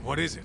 What is it?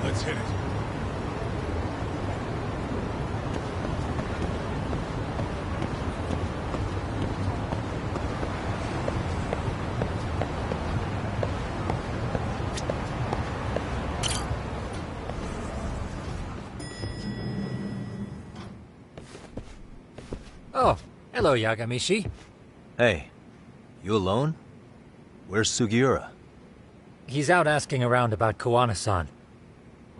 Let's hit it. Oh, hello, Yagamishi. Hey, you alone? Where's Sugiura? He's out asking around about Koana-san.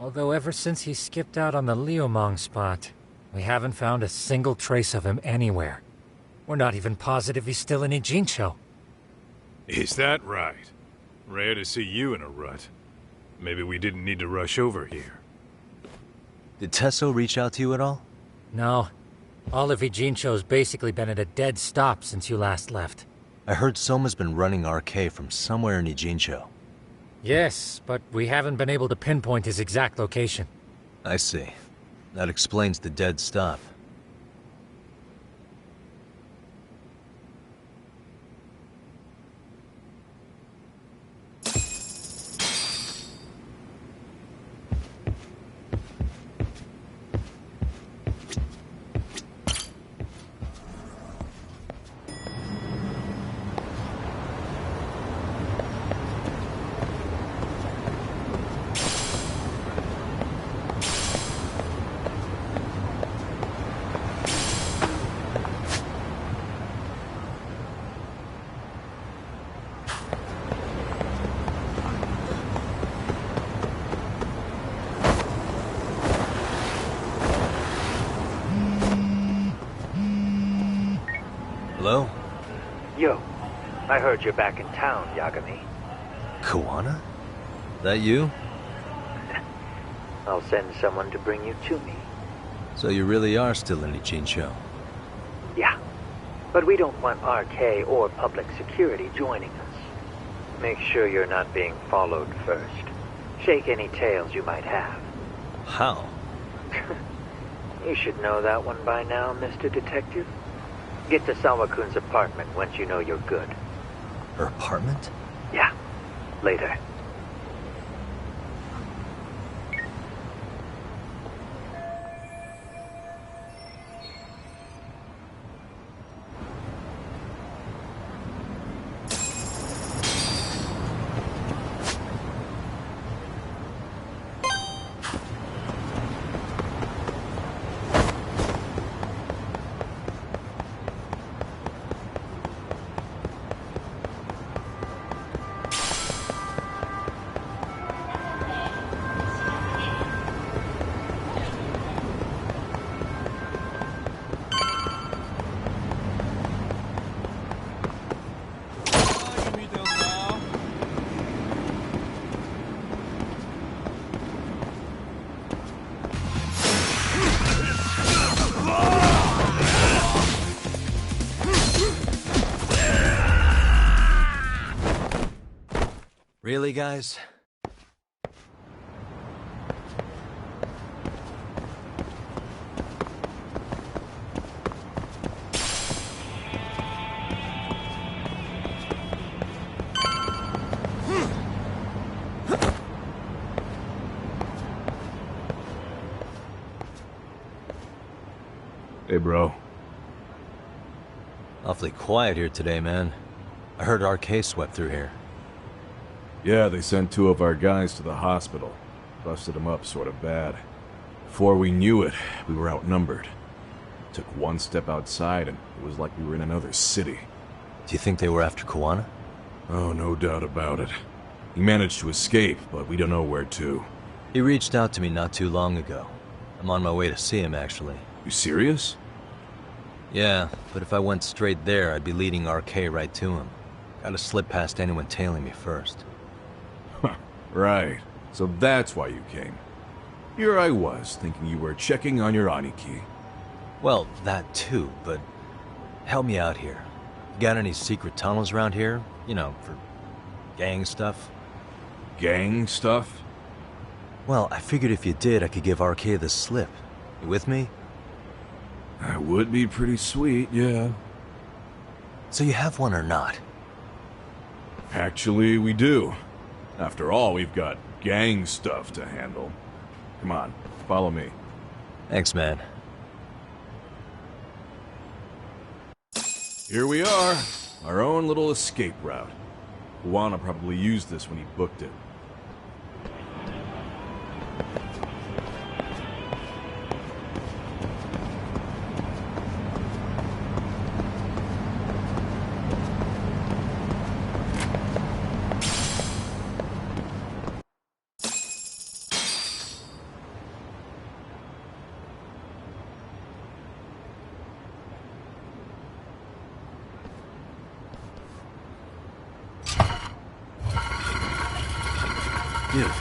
Although ever since he skipped out on the Liumang spot, we haven't found a single trace of him anywhere. We're not even positive he's still in Ijincho. Is that right? Rare to see you in a rut. Maybe we didn't need to rush over here. Did Tesso reach out to you at all? No. All of Ijincho's basically been at a dead stop since you last left. I heard Soma's been running RK from somewhere in Ijincho. Yes, but we haven't been able to pinpoint his exact location. I see. That explains the dead stop. Hello? Yo, I heard you're back in town, Yagami. Koana? That you? I'll send someone to bring you to me. So you really are still in Ijincho? Yeah, but we don't want RK or public security joining us. Make sure you're not being followed first. Shake any tails you might have. How? You should know that one by now, Mr. Detective. Get to Sawa-kun's apartment once you know you're good. Her apartment? Yeah, later. Really, guys? Hey, bro. Awfully quiet here today, man. I heard RK swept through here. Yeah, they sent 2 of our guys to the hospital. Busted them up sort of bad. Before we knew it, we were outnumbered. Took one step outside and it was like we were in another city. Do you think they were after Koana? Oh, no doubt about it. He managed to escape, but we don't know where to. He reached out to me not too long ago. I'm on my way to see him, actually. You serious? Yeah, but if I went straight there, I'd be leading RK right to him. Gotta slip past anyone tailing me first. Huh, right. So that's why you came. Here I was, thinking you were checking on your Aniki. Well, that too, but help me out here. Got any secret tunnels around here? You know, for gang stuff? Gang stuff? Well, I figured if you did, I could give RK the slip. You with me? That would be pretty sweet, yeah. So you have one or not? Actually, we do. After all, we've got gang stuff to handle. Come on, follow me. Thanks, man. Here we are, our own little escape route. Juana probably used this when he booked it. Dude,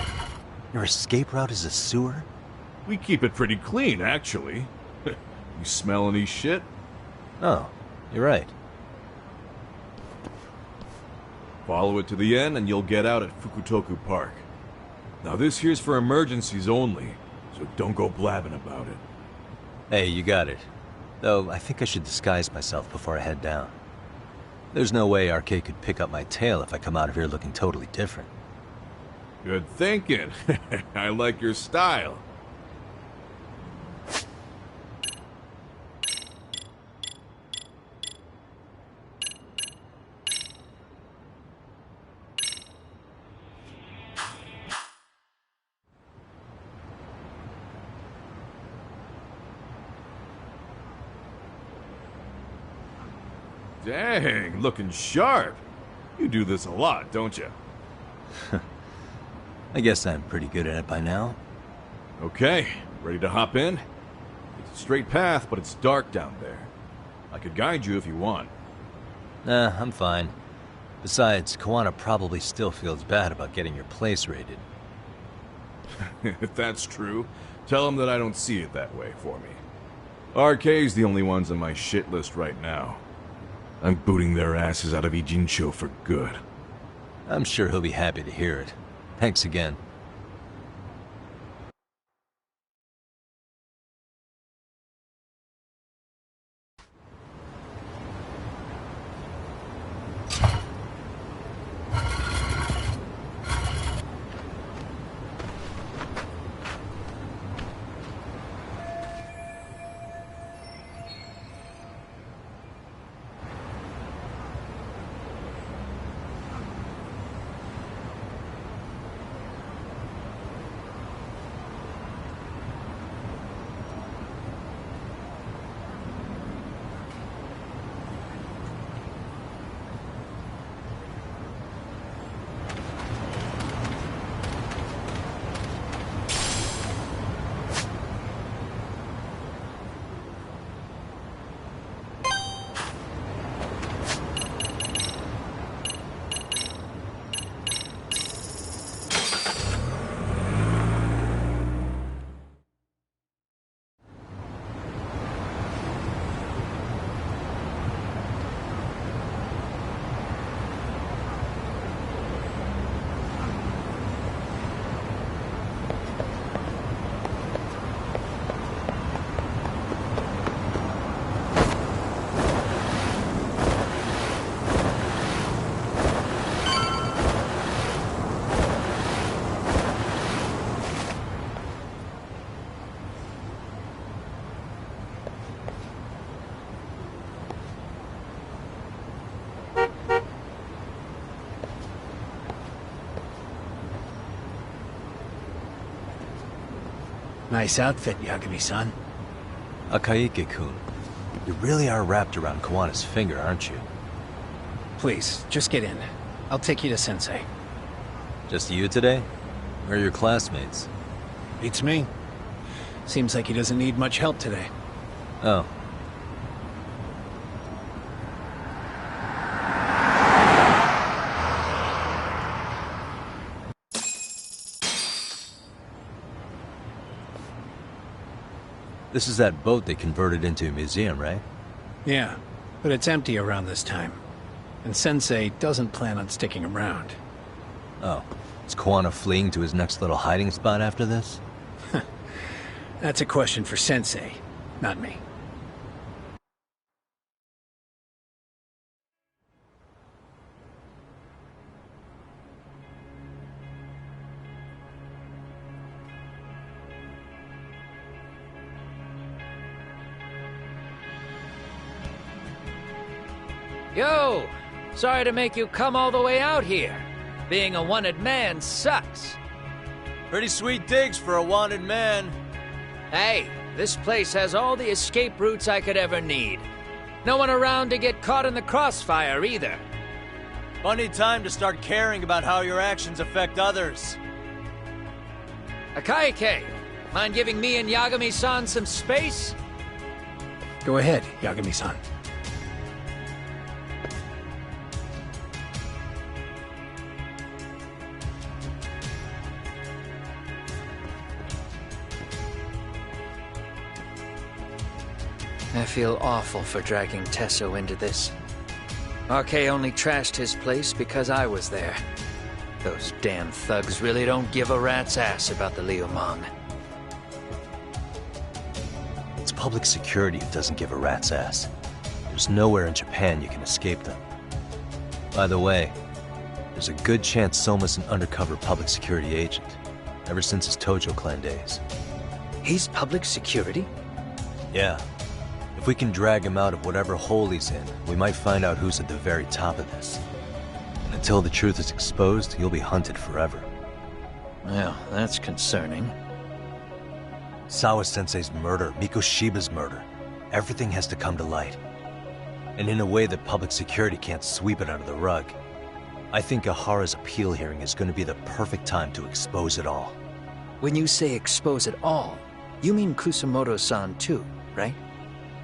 your escape route is a sewer? We keep it pretty clean, actually. You smell any shit? Oh, you're right. Follow it to the end and you'll get out at Fukutoku Park. Now this here's for emergencies only, so don't go blabbing about it. Hey, you got it. Though, I think I should disguise myself before I head down. There's no way RK could pick up my tail if I come out of here looking totally different. Good thinking. I like your style. Dang, looking sharp. You do this a lot, don't you? I guess I'm pretty good at it by now. Okay, ready to hop in? It's a straight path, but it's dark down there. I could guide you if you want. Nah, I'm fine. Besides, Koana probably still feels bad about getting your place raided. If that's true, tell him that I don't see it that way for me. RK's the only ones on my shit list right now. I'm booting their asses out of Ijincho for good. I'm sure he'll be happy to hear it. Thanks again. Nice outfit, Yagami-san. Akaike-kun, you really are wrapped around Kawana's finger, aren't you? Please, just get in. I'll take you to Sensei. Just you today? Where are your classmates? Beats me. Seems like he doesn't need much help today. Oh. This is that boat they converted into a museum, right? Yeah, but it's empty around this time. And Sensei doesn't plan on sticking around. Oh. Is Kawana fleeing to his next little hiding spot after this? That's a question for Sensei, not me. Yo! Sorry to make you come all the way out here. Being a wanted man sucks. Pretty sweet digs for a wanted man. Hey, this place has all the escape routes I could ever need. No one around to get caught in the crossfire either. Funny time to start caring about how your actions affect others. Akaike, mind giving me and Yagami-san some space? Go ahead, Yagami-san. I feel awful for dragging Tesso into this. RK only trashed his place because I was there. Those damn thugs really don't give a rat's ass about the Liumang. It's public security who doesn't give a rat's ass. There's nowhere in Japan you can escape them. By the way, there's a good chance Soma's an undercover public security agent, ever since his Tojo clan days. He's public security? Yeah. If we can drag him out of whatever hole he's in, we might find out who's at the very top of this. And until the truth is exposed, he'll be hunted forever. Well, that's concerning. Sawa-sensei's murder, Mikoshiba's murder. Everything has to come to light. And in a way that public security can't sweep it under the rug. I think Ahara's appeal hearing is going to be the perfect time to expose it all. When you say expose it all, you mean Kusamoto-san too, right?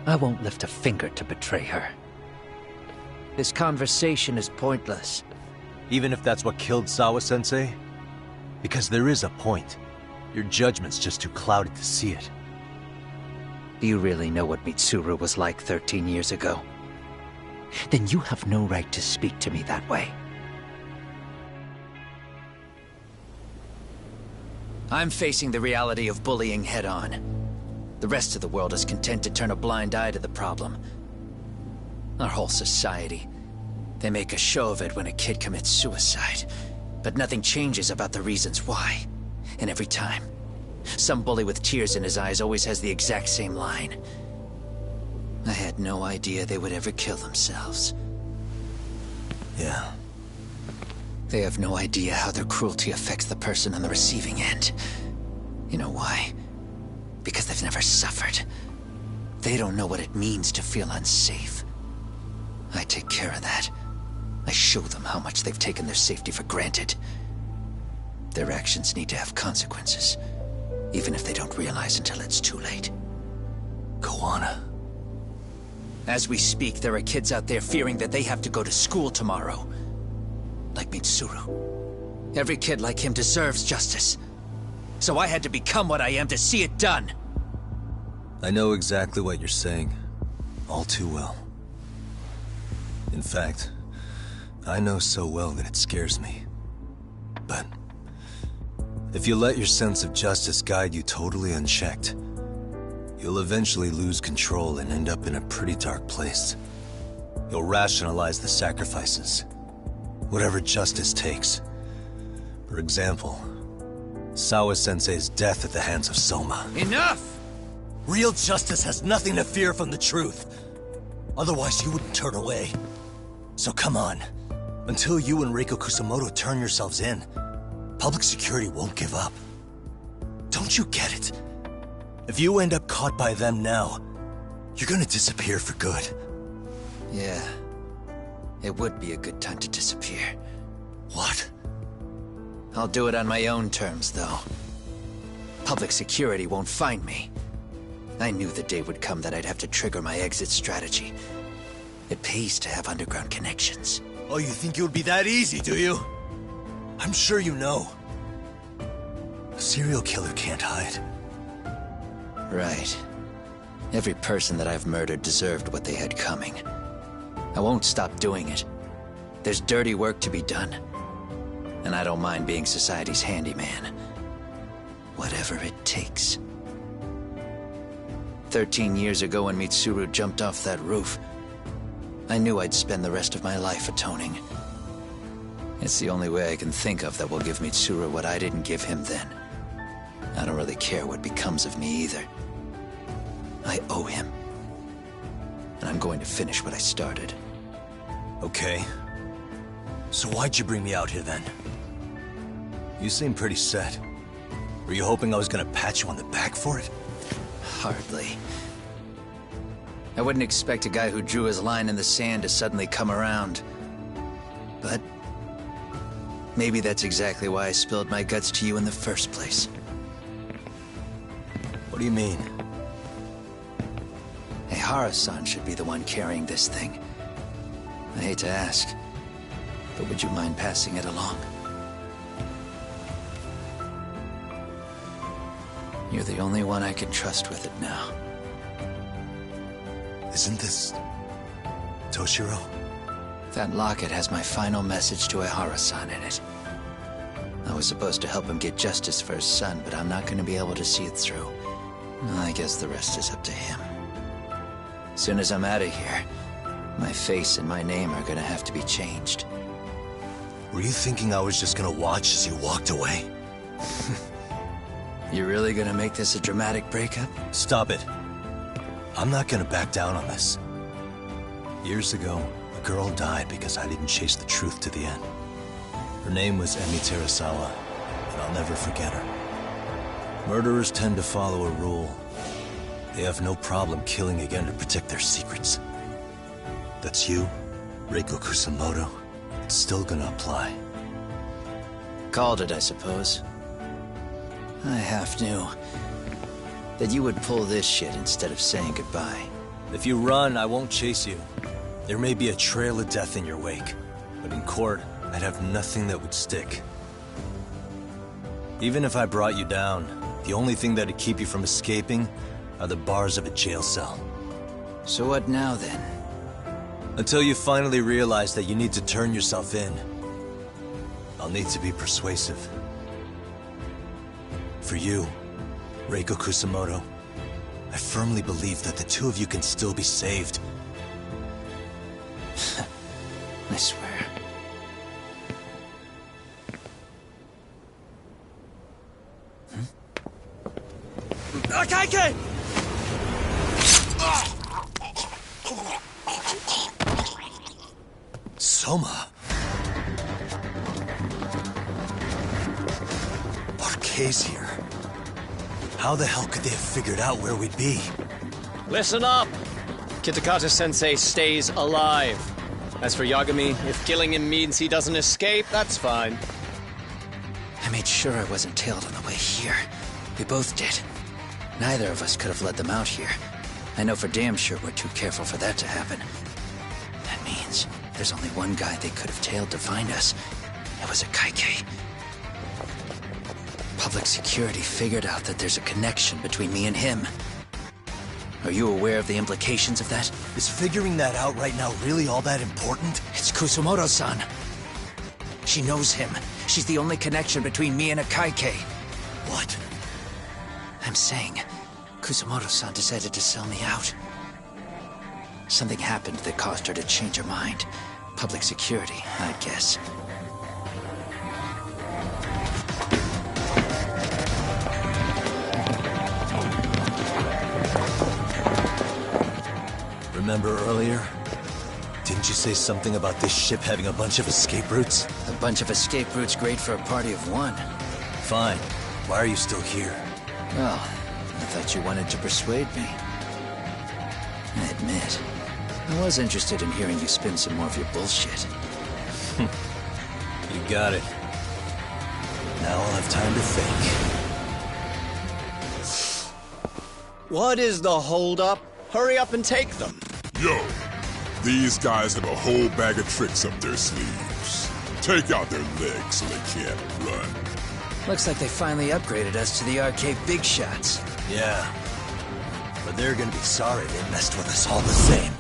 I won't lift a finger to betray her. This conversation is pointless. Even if that's what killed Sawa-sensei? Because there is a point. Your judgment's just too clouded to see it. Do you really know what Mitsuru was like 13 years ago? Then you have no right to speak to me that way. I'm facing the reality of bullying head-on. The rest of the world is content to turn a blind eye to the problem. Our whole society. They make a show of it when a kid commits suicide. But nothing changes about the reasons why. And every time, some bully with tears in his eyes always has the exact same line. I had no idea they would ever kill themselves. Yeah. They have no idea how their cruelty affects the person on the receiving end. You know why? Because they've never suffered. They don't know what it means to feel unsafe. I take care of that. I show them how much they've taken their safety for granted. Their actions need to have consequences, even if they don't realize until it's too late. Kawana. As we speak, there are kids out there fearing that they have to go to school tomorrow. Like Mitsuru. Every kid like him deserves justice. So I had to become what I am to see it done. I know exactly what you're saying. All too well. In fact, I know so well that it scares me. But if you let your sense of justice guide you totally unchecked, you'll eventually lose control and end up in a pretty dark place. You'll rationalize the sacrifices. Whatever justice takes. For example, Sawa-sensei's death at the hands of Soma. Enough! Real justice has nothing to fear from the truth. Otherwise, you wouldn't turn away. So come on. Until you and Reiko Kusamoto turn yourselves in, public security won't give up. Don't you get it? If you end up caught by them now, you're gonna disappear for good. Yeah. It would be a good time to disappear. What? I'll do it on my own terms, though. Public security won't find me. I knew the day would come that I'd have to trigger my exit strategy. It pays to have underground connections. Oh, you think it would be that easy, do you? I'm sure you know. A serial killer can't hide. Right. Every person that I've murdered deserved what they had coming. I won't stop doing it. There's dirty work to be done. And I don't mind being society's handyman. Whatever it takes. 13 years ago when Mitsuru jumped off that roof, I knew I'd spend the rest of my life atoning. It's the only way I can think of that will give Mitsuru what I didn't give him then. I don't really care what becomes of me either. I owe him. And I'm going to finish what I started. Okay. So why'd you bring me out here then? You seem pretty set. Were you hoping I was gonna pat you on the back for it? Hardly. I wouldn't expect a guy who drew his line in the sand to suddenly come around. But maybe that's exactly why I spilled my guts to you in the first place. What do you mean? Hey, Hara-san should be the one carrying this thing. I hate to ask, but would you mind passing it along? You're the only one I can trust with it now. Isn't this... Toshiro? That locket has my final message to Ehara-san in it. I was supposed to help him get justice for his son, but I'm not going to be able to see it through. I guess the rest is up to him. As soon as I'm out of here, my face and my name are going to have to be changed. Were you thinking I was just gonna watch as you walked away? You really going to make this a dramatic breakup? Stop it. I'm not gonna back down on this. Years ago, a girl died because I didn't chase the truth to the end. Her name was Emi Terasawa, and I'll never forget her. Murderers tend to follow a rule. They have no problem killing again to protect their secrets. That's you, Reiko Kusamoto. It's still gonna apply. Called it, I suppose. I half knew that you would pull this shit instead of saying goodbye. If you run, I won't chase you. There may be a trail of death in your wake, but in court, I'd have nothing that would stick. Even if I brought you down, the only thing that'd keep you from escaping are the bars of a jail cell. So what now, then? Until you finally realize that you need to turn yourself in, I'll need to be persuasive. For you, Reiko Kusamoto, I firmly believe that the two of you can still be saved. I swear. Akaike! Soma. Arcade's here. How the hell could they have figured out where we'd be? Listen up! Kitakata-sensei stays alive. As for Yagami, if killing him means he doesn't escape, that's fine. I made sure I wasn't tailed on the way here. We both did. Neither of us could have led them out here. I know for damn sure we're too careful for that to happen. That means there's only one guy they could have tailed to find us. It was a Kaike. Public security figured out that there's a connection between me and him. Are you aware of the implications of that? Is figuring that out right now really all that important? It's Kusumoto-san. She knows him. She's the only connection between me and a Kaike. What? I'm saying, Kusumoto-san decided to sell me out. Something happened that caused her to change her mind. Public security, I guess. Remember earlier? Didn't you say something about this ship having a bunch of escape routes? A bunch of escape routes great for a party of one. Fine. Why are you still here? Well, I thought you wanted to persuade me. I admit, I was interested in hearing you spin some more of your bullshit. You got it. Now I'll have time to think. What is the holdup? Hurry up and take them. Yo, these guys have a whole bag of tricks up their sleeves. Take out their legs so they can't run. Looks like they finally upgraded us to the arcade big shots. Yeah. But they're gonna be sorry they messed with us all the same.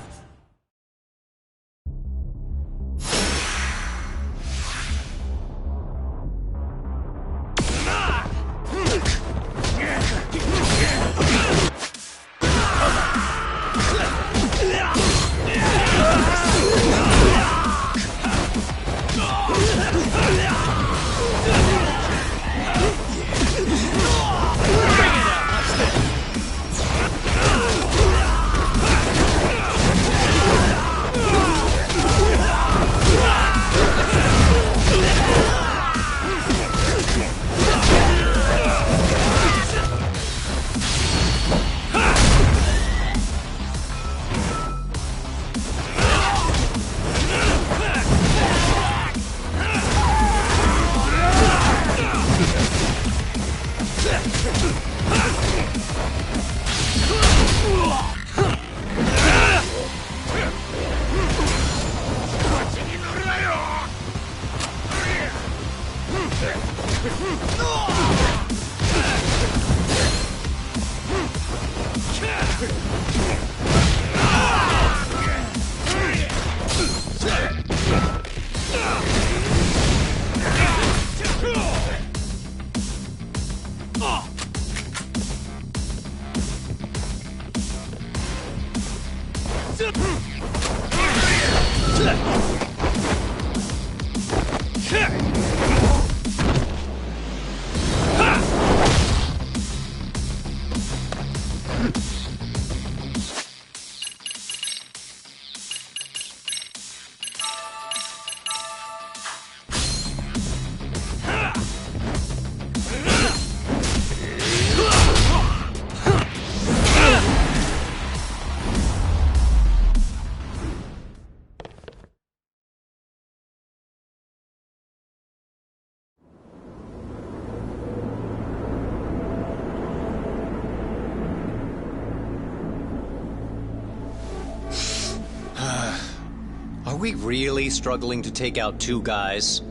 Are we really struggling to take out two guys?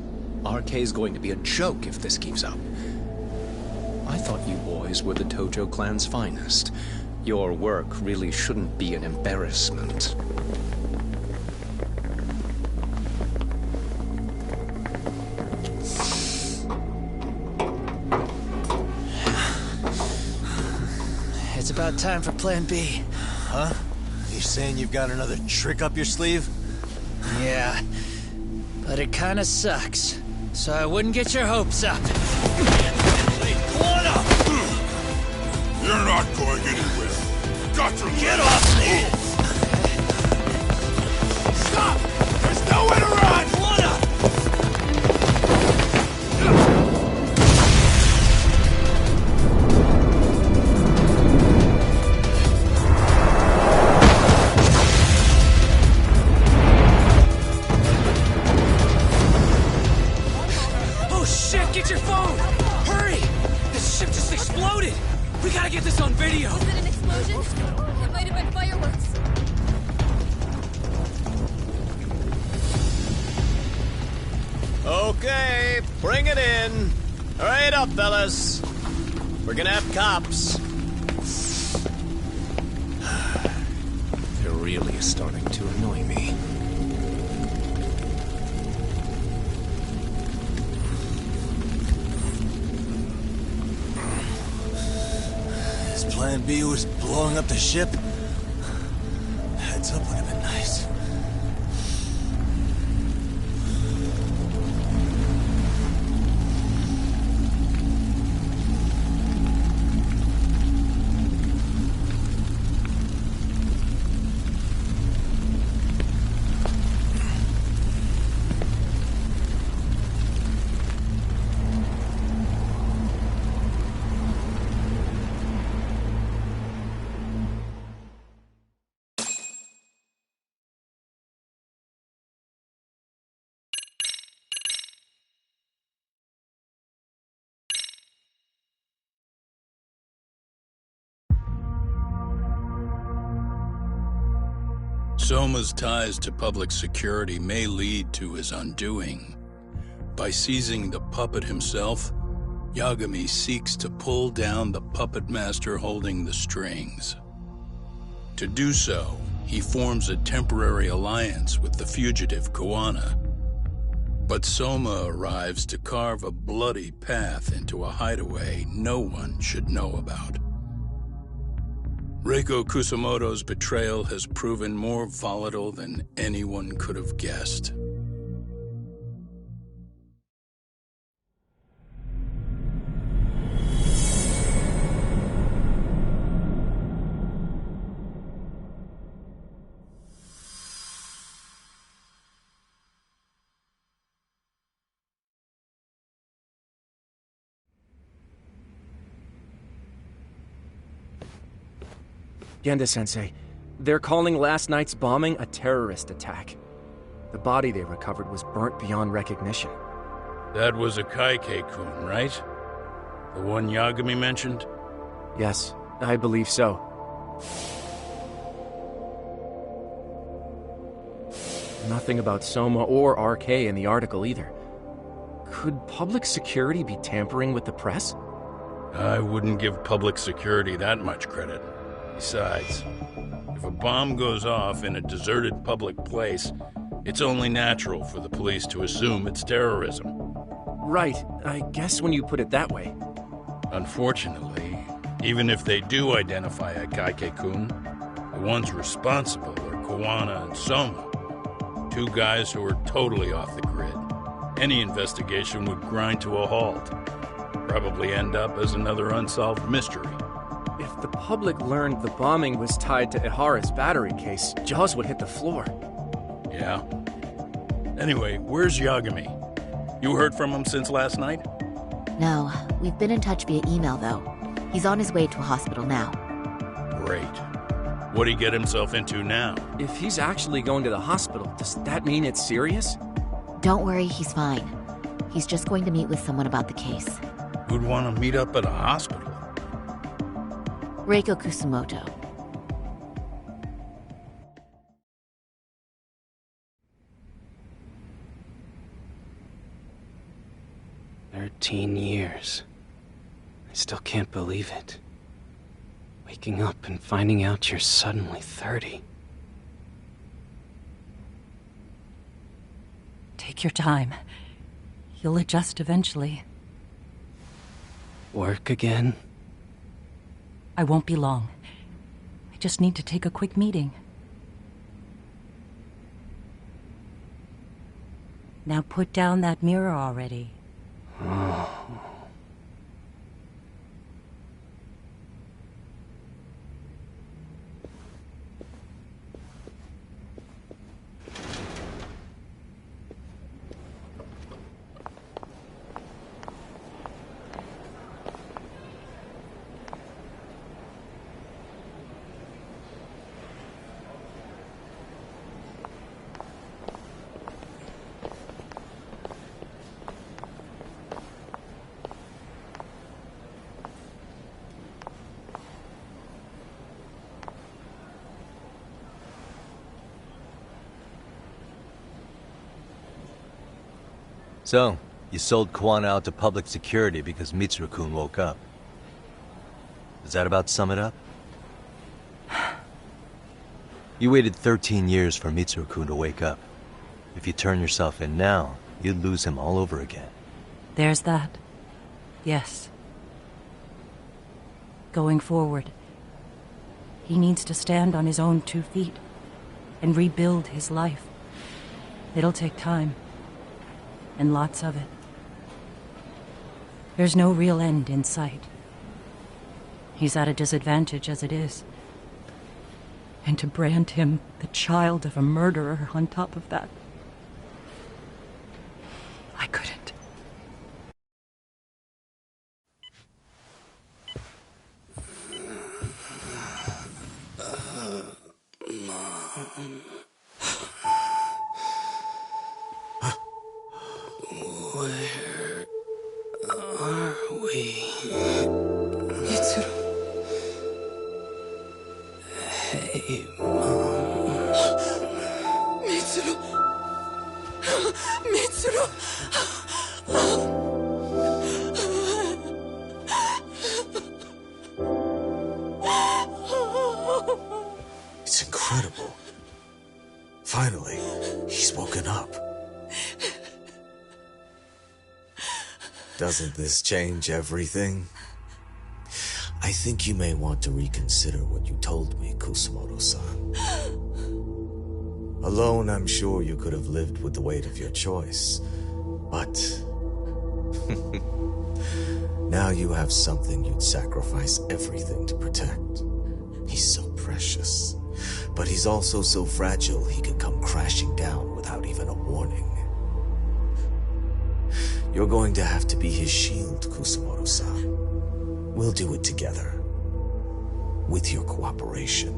RK's going to be a joke if this keeps up. I thought you boys were the Tojo clan's finest. Your work really shouldn't be an embarrassment. It's about time for Plan B. Huh? You saying you've got another trick up your sleeve? Yeah, but it kinda sucks. So I wouldn't get your hopes up. You're not going anywhere. Got to Get off me! Stop! There's nowhere to run! Oh shit, get your phone! Hurry! This ship just exploded! We gotta get this on video! Was it an explosion? It might have been fireworks. Okay, bring it in. Hurry it up, fellas. We're gonna have cops. They're really starting to annoy me. His plan B was blowing up the ship? Heads up would have been nice. Soma's ties to public security may lead to his undoing. By seizing the puppet himself, Yagami seeks to pull down the puppet master holding the strings. To do so, he forms a temporary alliance with the fugitive Kuwana. But Soma arrives to carve a bloody path into a hideaway no one should know about. Reiko Kusamoto's betrayal has proven more volatile than anyone could have guessed. Genda-sensei, they're calling last night's bombing a terrorist attack. The body they recovered was burnt beyond recognition. That was a Kaike-kun, right? The one Yagami mentioned? Yes, I believe so. Nothing about Soma or RK in the article either. Could public security be tampering with the press? I wouldn't give public security that much credit. Besides, if a bomb goes off in a deserted public place, it's only natural for the police to assume it's terrorism. Right, I guess when you put it that way. Unfortunately, even if they do identify a Kaike-kun, the ones responsible are Kuwana and Soma, two guys who are totally off the grid. Any investigation would grind to a halt, probably end up as another unsolved mystery. If the public learned the bombing was tied to Ihara's battery case, jaws would hit the floor. Yeah. Anyway, where's Yagami? You heard from him since last night? No, we've been in touch via email, though. He's on his way to a hospital now. Great. What'd he get himself into now? If he's actually going to the hospital, does that mean it's serious? Don't worry, he's fine. He's just going to meet with someone about the case. Who'd want to meet up at a hospital? Reiko Kusumoto. 13 years. I still can't believe it. Waking up and finding out you're suddenly 30. Take your time. You'll adjust eventually. Work again? I won't be long. I just need to take a quick meeting. Now put down that mirror already. Oh. So, you sold Kuwana out to public security because Mitsuru-kun woke up. Does that about sum it up? You waited 13 years for Mitsuru-kun to wake up. If you turn yourself in now, you'd lose him all over again. There's that. Yes. Going forward, he needs to stand on his own 2 feet and rebuild his life. It'll take time. And lots of it. There's no real end in sight. He's at a disadvantage as it is. And to brand him the child of a murderer on top of that, I couldn't. Mom. Where are we? Mitsuru. Hey, Mom. incredible. Finally, he's woken up. Doesn't this change everything? I think you may want to reconsider what you told me, Kusumoto-san. Alone, I'm sure you could have lived with the weight of your choice, but... now you have something you'd sacrifice everything to protect. He's so precious, but he's also so fragile he can come crashing down without even a warning. You're going to have to be his shield, Kusumoto-san. We'll do it together. With your cooperation.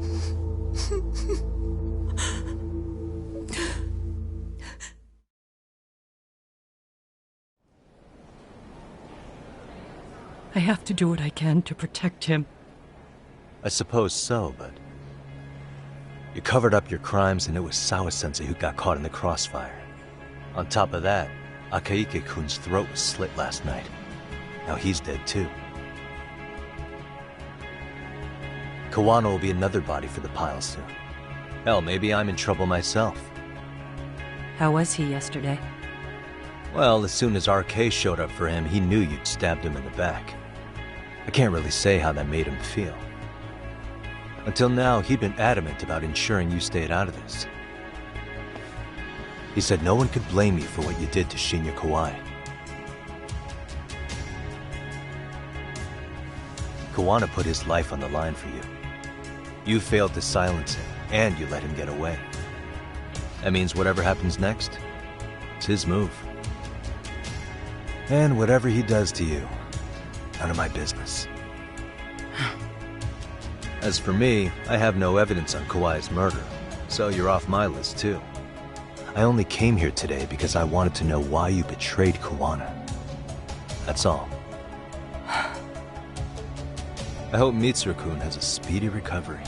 I have to do what I can to protect him. I suppose so, but... you covered up your crimes and it was Sawa-sensei who got caught in the crossfire. On top of that, Akaike-kun's throat was slit last night. Now he's dead too. Kawano will be another body for the pile soon. Hell, maybe I'm in trouble myself. How was he yesterday? Well, as soon as RK showed up for him, he knew you'd stabbed him in the back. I can't really say how that made him feel. Until now, he'd been adamant about ensuring you stayed out of this. He said no one could blame you for what you did to Shinya Kawai. Kawano put his life on the line for you. You failed to silence him, and you let him get away. That means whatever happens next, it's his move. And whatever he does to you, none of my business. As for me, I have no evidence on Kawai's murder, so you're off my list too. I only came here today because I wanted to know why you betrayed Kawano. That's all. I hope Mitsuru-kun has a speedy recovery.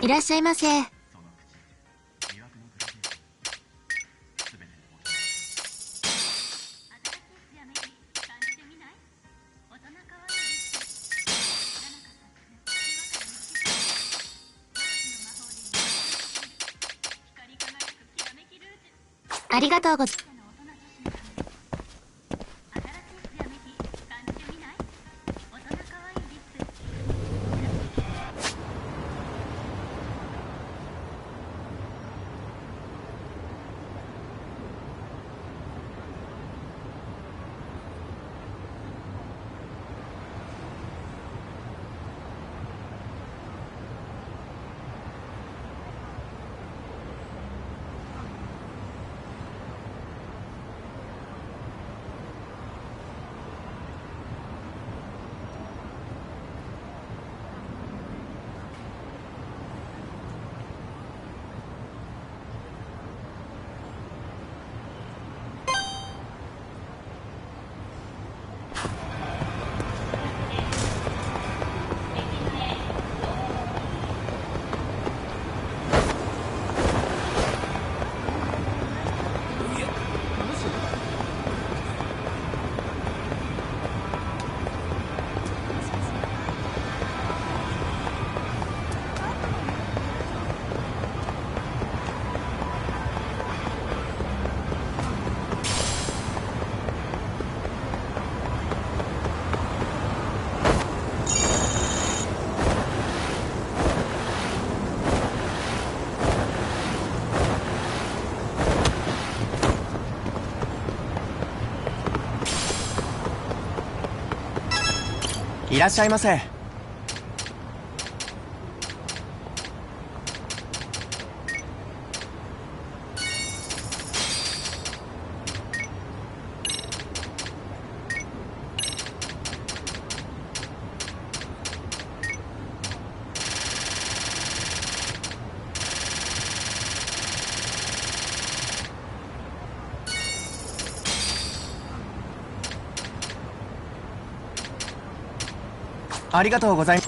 いらっしゃいませ。ありがとうございます。いらっしゃいませ。ありがとうございます。